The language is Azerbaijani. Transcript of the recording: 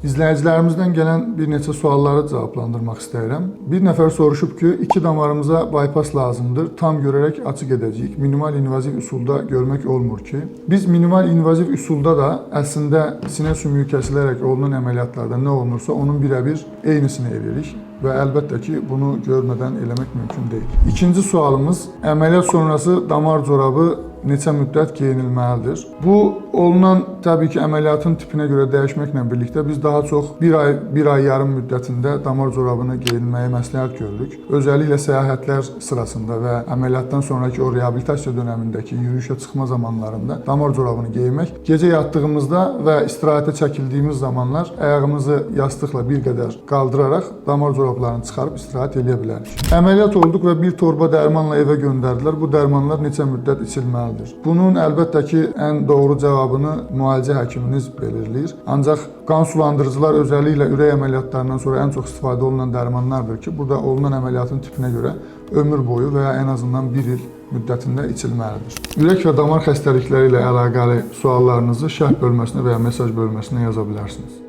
İzləyicilərimizdən gələn bir neçə sualları cavablandırmaq istəyirəm. Bir nəfər soruşub ki, 2 damarımıza bypass lazımdır. Tam görərək açıq edəcəyik. Minimal invaziv üsulda görmək olmur ki. Biz minimal invaziv üsulda da əslində sinə sümüyü kəsilərək olunan əməliyyatlarda nə olunursa onun birəbir eynisini edirik. Və əlbəttə ki, bunu görmədən eləmək mümkün deyil. İkinci sualımız, əməliyyat sonrası damar corabı neçə müddət geyinilməlidir? Bu, olunan təbii ki, əməliyyatın tipinə görə dəyişməklə birlikdə biz daha çox bir ay yarım müddətində damar corabını geyinməyi məsləhət görürük. Özəlliklə səyahətlər sırasında və əməliyyatdan sonraki o reabilitasiya dönəmindəki yürüyüşə çıxma zamanlarında damar corabını geyinmək, gecə yatdığımızda və istirahətə çəkildiyimiz zamanlar ayağımızı yastıqla bir qədər qaldıraraq damar corablarını çıxarıb istirahət edə bilərik. Əməliyyat olduq və bir torba dərmanla evə göndərdilər. Bu dərmanlar neçə müddət içilməlidir? Bunun əlbəttə ki, ən doğru cavabını müalicə həkiminiz belirləyir. Ancaq qan sulandırıcılar özəlliklə ürək əməliyyatlarından sonra ən çox istifadə olunan dərmanlardır ki, burada olunan əməliyyatın tipinə görə ömür boyu və ya ən azından 1 il müddətində içilməlidir. Ürək və damar xəstəlikləri ilə əlaqəli suallarınızı şərh bölməsinə və ya mesaj bölməsinə yaza bilərsiniz.